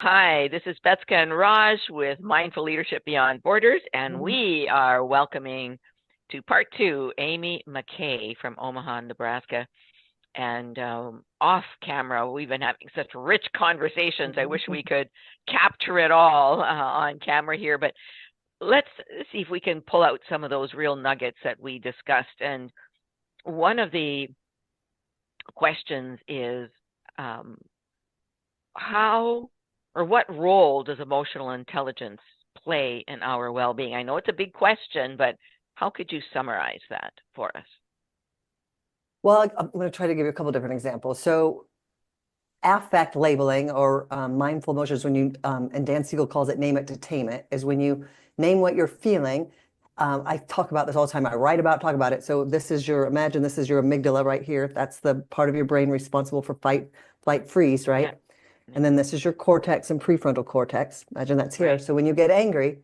Hi, this is Betska and Raj with Mindful Leadership Beyond Borders, and Mhm. we are welcoming to part two Amy McCae from Omaha, Nebraska. And off camera, we've been having such rich conversations. I wish we could capture it all on camera here, but let's see if we can pull out some of those real nuggets that we discussed. And one of the questions is um, how or what role does emotional intelligence play in our well-being? I know it's a big question, but how could you summarize that for us? Well, I'm going to try to give you a couple different examples. So, affect labeling or mindful emotions, when you, and Dan Siegel calls it name it to tame it, is when you name what you're feeling. I talk about this all the time. I write about, talk about it. So, imagine this is your amygdala right here. That's the part of your brain responsible for fight, flight, freeze, Yeah, right? yeah, And then this is your cortex and prefrontal cortex. Imagine that's here. right. So, when you get angry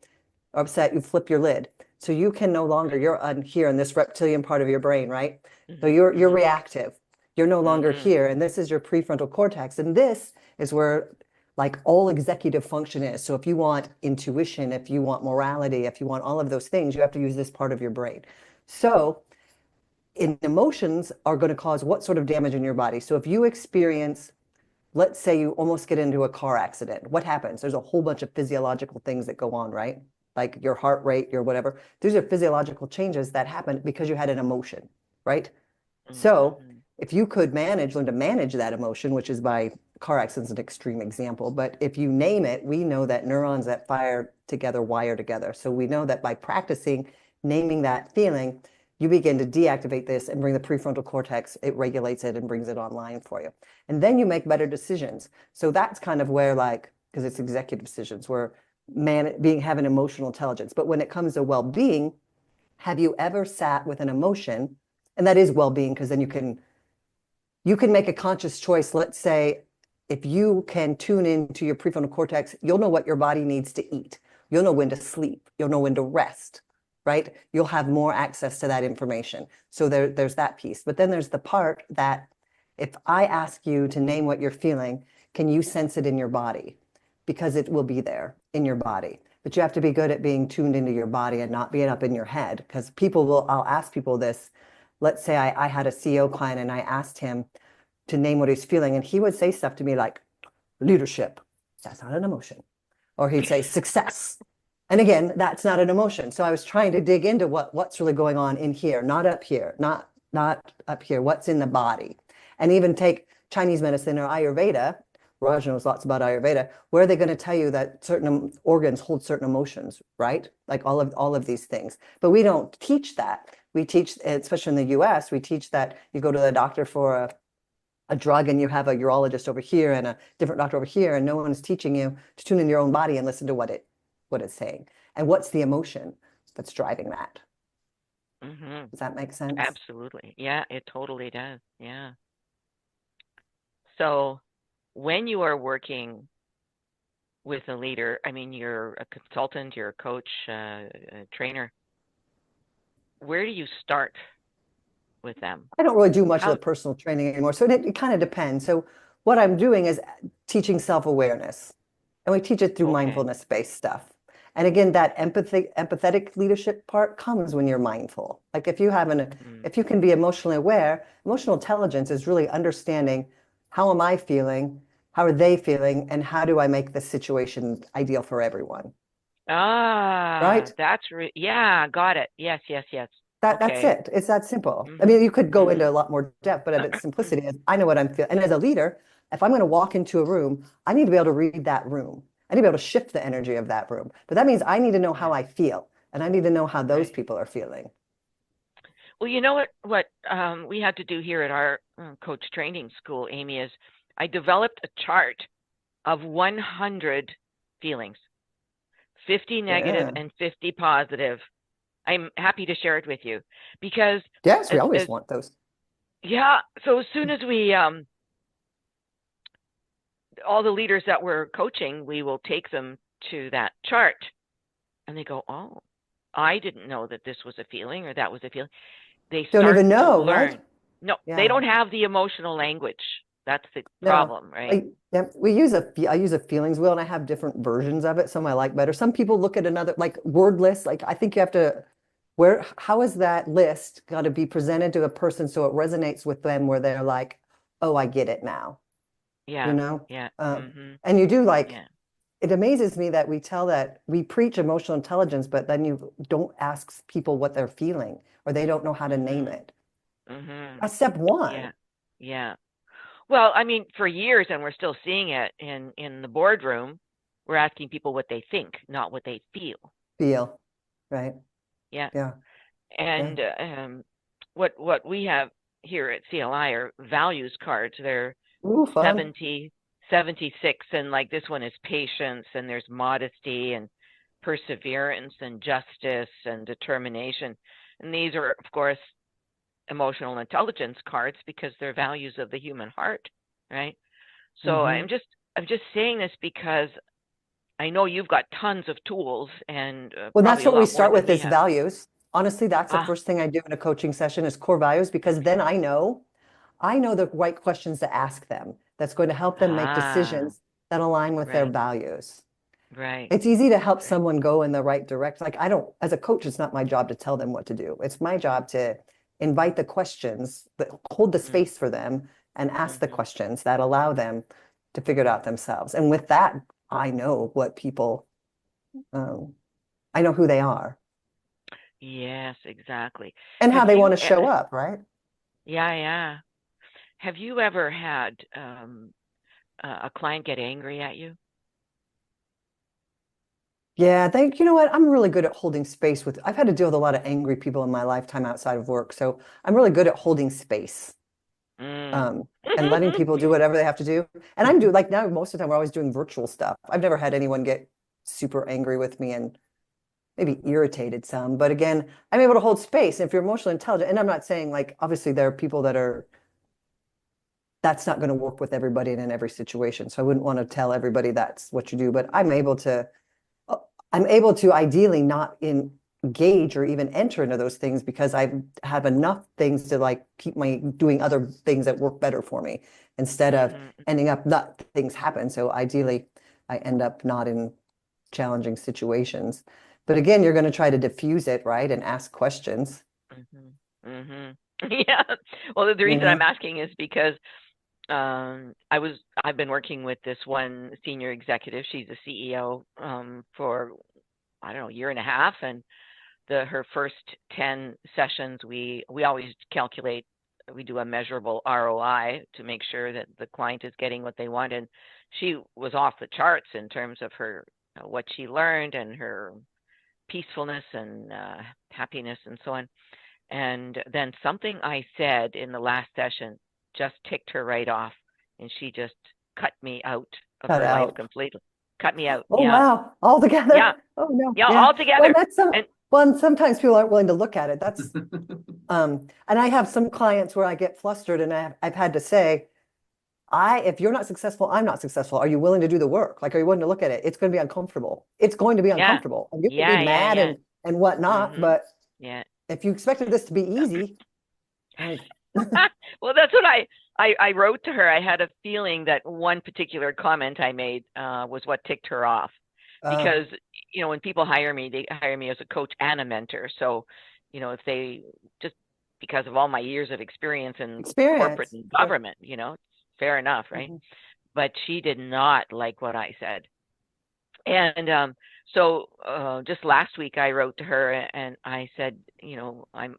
or upset, you flip your lid. So you can no longer, you're on here in this reptilian part of your brain, right? So Mm-hmm, you're mm-hmm, reactive. You're no longer mm-hmm. here. And this is your prefrontal cortex. And this is where like all executive function is. So if you want intuition, if you want morality, if you want all of those things, you have to use this part of your brain. So in emotions are going to cause what sort of damage in your body? So if you experience, let's say you almost get into a car accident, what happens? There's a whole bunch of physiological things that go on, right? Like your heart rate, your whatever. These are physiological changes that happen because you had an emotion, right? So Mm-hmm. if you could learn to manage that emotion, which is by car accidents an extreme example, but if you name it, we know that neurons that fire together wire together. So we know that by practicing naming that feeling, you begin to deactivate this and bring the prefrontal cortex, it regulates it and brings it online for you. And then you make better decisions. So that's kind of where, like, because it's executive decisions, where having emotional intelligence. But when it comes to well-being, have you ever sat with an emotion? And that is well-being, because then you can make a conscious choice. Let's say if you can tune into your prefrontal cortex, you'll know what your body needs to eat. You'll know when to sleep. You'll know when to rest, right? You'll have more access to that information. So there's that piece. But then there's the part that if I ask you to name what you're feeling, can you sense it in your body? Because it will be there in your body. But you have to be good at being tuned into your body and not being up in your head. Because I'll ask people this. Let's say I had a CEO client and I asked him to name what he's feeling. And he would say stuff to me like leadership. That's not an emotion. Or he'd say success. And again, that's not an emotion. So I was trying to dig into what's really going on in here, not up here, not up here, what's in the body. And even take Chinese medicine or Ayurveda. Raj knows lots about Ayurveda. Where are they going to tell you that certain organs hold certain emotions, right? Like all of these things. But we don't teach that. We teach, especially in the US, we teach that you go to the doctor for a drug and you have a urologist over here and a different doctor over here, and no one is teaching you to tune in your own body and listen to what it's saying. And what's the emotion that's driving that? Mm-hmm. Does that make sense? Absolutely. Yeah, it totally does. Yeah. So when you are working with a leader, I mean, you're a consultant, you're a coach, a trainer, where do you start with them? I don't really do much of the How? personal training anymore. So it kind of depends. So what I'm doing is teaching self-awareness. And we teach it through Okay. mindfulness-based stuff. And again, that empathetic leadership part comes when you're mindful. Like Mm, if you can be emotionally aware, emotional intelligence is really understanding, how am I feeling? How are they feeling? And how do I make this situation ideal for everyone? ah, Right? yeah, got it. Yes, yes, yes. That's Okay. it. It's that simple. I Mhm. mean, you could go into a Mhm. lot more depth, but at its simplicity is I know what I'm feeling. And as a leader, if I'm going to walk into a room, I need to be able to read that room. I need to be able to shift the energy of that room. But that means I need to know how Yeah, I feel, and I need to know how those right. people are feeling. Well, you know what we had to do here at our coach training school, Amy, is I developed a chart of 100 feelings, 50 negative Yeah. and 50 positive. I'm happy to share it with you because Yes, we as always want those. yeah, so as soon as we all the leaders that we're coaching, we will take them to that chart and they go, "Oh, I didn't know that this was a feeling or that was a feeling." They Don't start even to know, right? learn. No, they Yeah. don't have the emotional language. That's the No, problem, right? I use a feelings wheel, and I have different versions of it. Some I like better. Some people look at another, like word list. Like I think you have to, how is that list got to be presented to a person so it resonates with them where they're like, oh, I get it now, you Yeah. know? Yeah. Um, Mm-hmm. and you do like, Yeah. it amazes me that we preach emotional intelligence, but then you don't ask people what they're feeling or they don't know how to name Mm-hmm. it. Mm-hmm. That's step one. Yeah. Yeah. Well, I mean, for years, and we're still seeing it in the boardroom, we're asking people what they think, not what they feel. Feel, right? Yeah. Yeah, yeah. And what we have here at CLI are values cards. They're Ooh, fun. 70, 76, and like this one is patience, and there's modesty and perseverance and justice and determination. And these are, of course, emotional intelligence cards because they're values of the human heart, right? So Hmm. I'm just saying this because I know you've got tons of tools and Well, probably that's a what we lot more start than with we is have. values. Honestly, that's the Ah, first thing I do in a coaching session is core values because then I know the right questions to ask them that's going to help them make ah, decisions that align with their right, values. right, It's easy to help right. someone go in the right direction. Like I don't, as a coach, it's not my job to tell them what to do. It's my job to invite the questions that hold the Mm, space for them and ask the mm-hmm. questions that allow them to figure it out themselves. And with that, I know what people, um, I know who they are Yes, exactly. and how Have they want you, to show up, right? yeah, yeah. Have you ever had a client get angry at you? Yeah, you know what? I'm really good at holding space I've had to deal with a lot of angry people in my lifetime outside of work. So I'm really good at holding space, Mm. um, and letting people do whatever they have to do. And I'm like now, most of the time, we're always doing virtual stuff. I've never had anyone get super angry with me and maybe irritated some. But again, I'm able to hold space. If you're emotionally intelligent, and I'm not saying like, obviously, there are people that's not going to work with everybody and in every situation. So I wouldn't want to tell everybody that's what you do, but uh, I'm able to ideally not engage or even enter into those things because I have enough things to like keep my doing other things that work better for me instead of Mm-hmm. ending up not things happen. So ideally, I end up not in challenging situations. But again, you're going to try to diffuse it, right? And ask questions, Mm-hmm. Mm-hmm. Yeah. Well, the you reason I'm know? asking is because I've been working with this one senior executive. She's a CEO for I don't know, a year and a half, and her first 10 sessions we always calculate, we do a measurable ROI to make sure that the client is getting what they want, and she was off the charts in terms of her what she learned and her peacefulness and happiness and so on. And then something I said in the last session just ticked her right off, and she just cut me out of Cut her life out. completely. Cut me out. Oh, Yeah. wow. All Yeah. together. Oh, no. Yeah, Yeah. all Well, together. And and sometimes people aren't willing to look at it. And I have some clients where I get flustered and I've had to say, if you're not successful, I'm not successful. Are you willing to do the work? Like, are you willing to look at it? It's going to be uncomfortable. It's going to be yeah. uncomfortable. And you can be Yeah, yeah, mad yeah. and whatnot, Mhm. but Yeah. if you expected this to be easy, like, Well, that's what I wrote to her. I had a feeling that one particular comment I made was what ticked her off uh, because when people hire me, they hire me as a coach and a mentor. So, if they just because of all my years of experience in corporate experience. and Sure. government, fair enough, right? Mhm. But she did not like what I said. And so just last week I wrote to her and I said, I'm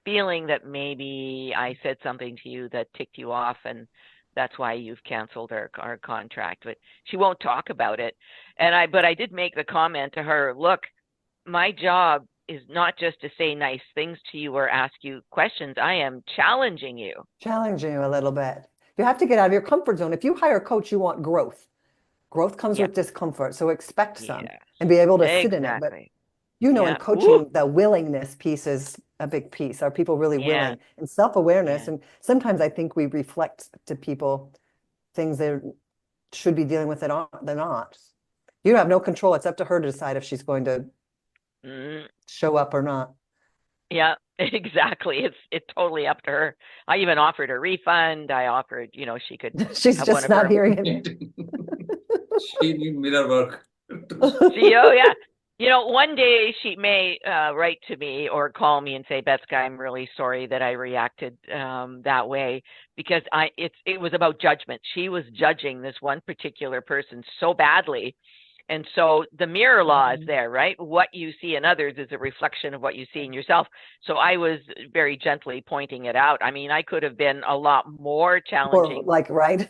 feeling that maybe I said something to you that ticked you off and that's why you've canceled our contract. But she won't talk about it. But I did make the comment to her, look, my job is not just to say nice things to you or ask you questions. I am challenging you. Challenge you a little bit. You have to get out of your comfort zone. If you hire a coach, you want growth. Growth comes Yeah. with discomfort. So expect some Yes. and be able to sit in it. But Exactly. in Yeah. Ooh. coaching, the willingness piece is a big piece. Are people really Yeah. willing? And self-awareness. Yeah. And sometimes I think we reflect to people things they should be dealing with that they're not. You have no control. It's up to her to decide if she's going to Mm. show up or not. Yeah, exactly. It's totally up to her. I even offered a refund. I offered, she could She's have one just of not her. hearing it. She need mirror work. Oh yeah. One day she may write to me or call me and say, Betska, I'm really sorry that I reacted that way, because it was about judgment. She was judging this one particular person so badly. And so the mirror law is there, right? What you see in others is a reflection of what you see in yourself. So I was very gently pointing it out. I mean, I could have been a lot more Or challenging. like, right?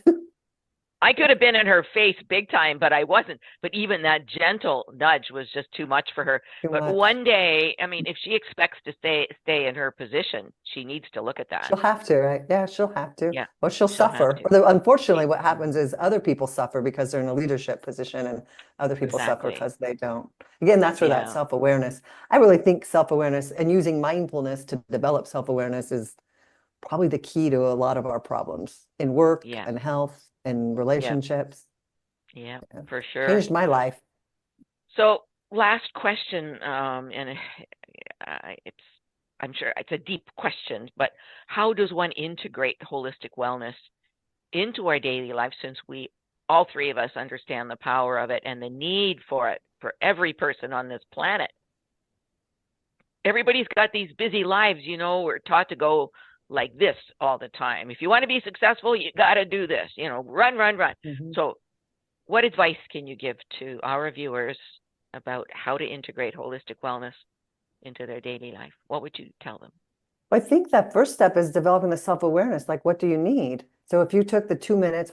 I could have been in her face big time, but I wasn't. But even that gentle nudge was just too much for her. Too But much. one day, I mean, if she expects to stay in her position, she needs to look at that. She'll have to, right? Yeah, she'll have to. Yeah, Or she'll she'll have suffer. to. Unfortunately, what happens is other people suffer because they're in a leadership position, and other people suffer Exactly. because they don't. Again, that's where that Yeah. self-awareness, I really think self-awareness and using mindfulness to develop self-awareness is probably the key to a lot of our problems in work Yeah. and health and relationships. Yeah, Yeah. for sure. Changed my life. So last question, and I'm sure it's a deep question, but how does one integrate holistic wellness into our daily life, since all three of us understand the power of it and the need for it for every person on this planet? Everybody's got these busy lives, we're taught to go like this all the time. If you want to be successful, you got to do this, run, run, run. Mhm. So what advice can you give to our viewers about how to integrate holistic wellness into their daily life? What would you tell them? I think that first step is developing the self-awareness. Like, what do you need? So if you took the 2 minutes,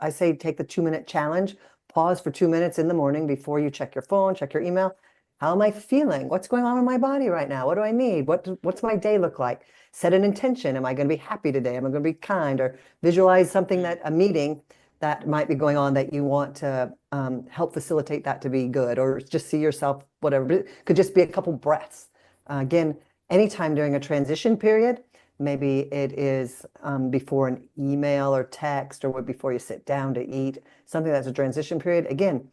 I say take the 2-minute challenge, pause for 2 minutes in the morning before you check your phone, check your email. How am I feeling? What's going on in my body right now? What do I need? What's my day look like? Set an intention. Am I going to be happy today? Am I going to be kind? Or visualize something a meeting that might be going on that you want to help facilitate that to be good, or just see yourself, whatever. It could just be a couple breaths. Again, anytime during a transition period, maybe it is before an email or text, or before you sit down to eat, something that's a transition period. Again,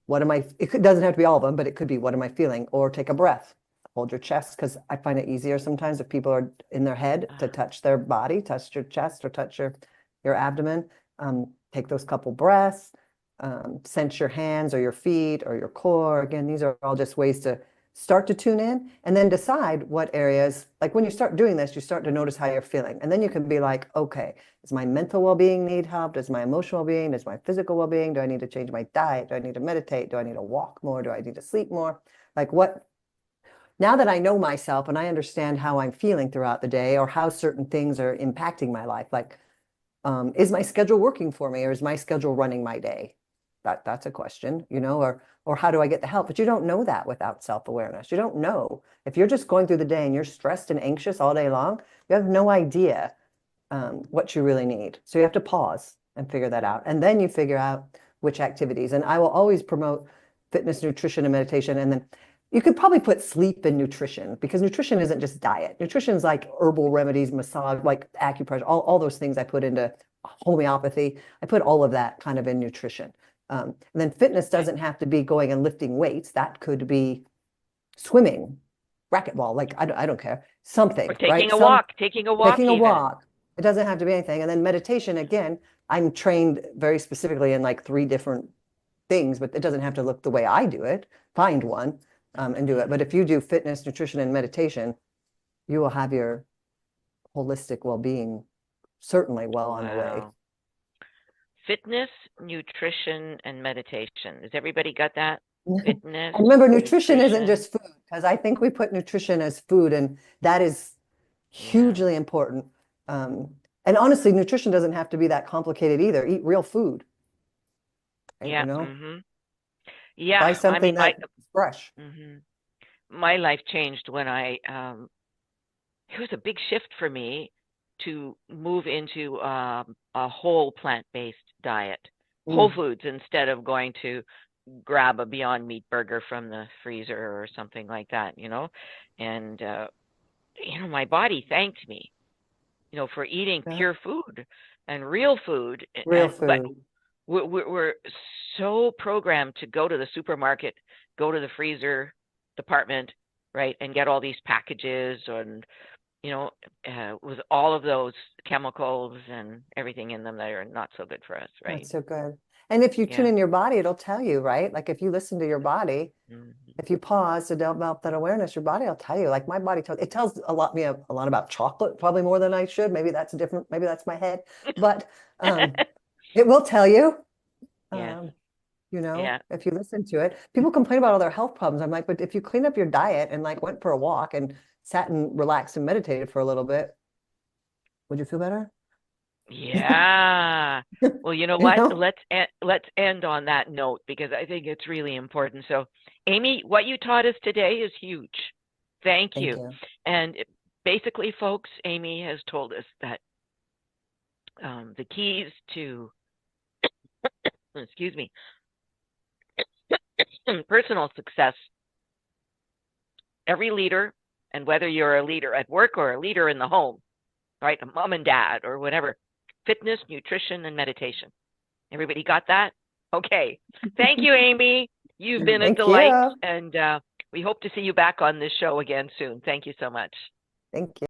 it doesn't have to be all of them, but it could be, what am I feeling? Or take a breath, hold your chest, because I find it easier sometimes if people are in their head to touch their body, touch your chest or touch your abdomen. Take those couple breaths, sense your hands or your feet or your core. Again, these are all just ways to start to tune in, and then decide what areas, like when you start doing this, you start to notice how you're feeling. And then you can be like, okay, does my mental well-being need help? Does my emotional well-being? Does my physical well-being? Do I need to change my diet? Do I need to meditate? Do I need to walk more? Do I need to sleep more? Like, now that I know myself and I understand how I'm feeling throughout the day, or how certain things are impacting my life, like, is my schedule working for me, or is my schedule running my day? That's a question, or how do I get the help? But you don't know that without self-awareness. You don't know. If you're just going through the day and you're stressed and anxious all day long, you have no idea what you really need. So you have to pause and figure that out. And then you figure out which activities. And I will always promote fitness, nutrition, and meditation. And then you could probably put sleep and nutrition, because nutrition isn't just diet. Nutrition is like herbal remedies, massage, like acupressure, all those things I put into homeopathy. I put all of that kind of in nutrition. And then fitness doesn't have to be going and lifting weights. That could be swimming, racquetball, like I don't care, something, Or taking right? a walk, taking a walk Taking a even. walk. It doesn't have to be anything. And then meditation, again, I'm trained very specifically in like 3 different things, but it doesn't have to look the way I do it. Find one and do it. But if you do fitness, nutrition, and meditation, you will have your holistic well-being certainly well on the way. Wow. Fitness, nutrition, and meditation. Has everybody got that? Fitness. And remember, nutrition isn't nutrition. just food, because I think we put nutrition as food, and that is hugely important. And honestly, nutrition doesn't have to be that complicated either. Eat real food. Right? Yeah. Yeah. Buy something that's fresh. My life changed when it was a big shift for me to move into a whole plant-based diet, whole foods, instead of going to grab a Beyond Meat burger from the freezer or something like that, and my body thanked me, for eating pure food and real food. Real But food. we're so programmed to go to the supermarket, go to the freezer department, right? And get all these packages and, with all of those chemicals and everything in them that are not so good for us, right? That's so good. And if you tune in your body, it'll tell you, right? Like if you listen to your body, if you pause to develop that awareness, your body will tell you. Like my body tells, it tells a lot about chocolate, probably more than I should. Maybe that's different. Maybe that's my head, but it will tell you. Yeah. If you listen to it. People complain about all their health problems. I'm like, but if you clean up your diet and like went for a walk and sat and relaxed and meditated for a little bit, would you feel better? Yeah. Well, you know what? Let's end on that note because I think it's really important. So, Amy, what you taught us today is huge. Thank you. And basically, folks, Amy has told us that the keys to, excuse me, personal success, every leader, and whether you're a leader at work or a leader in the home, right? A mom and dad or whatever, fitness, nutrition, and meditation. Everybody got that? Okay. Thank you, Amy. You've been a delight. And we hope to see you back on this show again soon. Thank you so much. Thank you.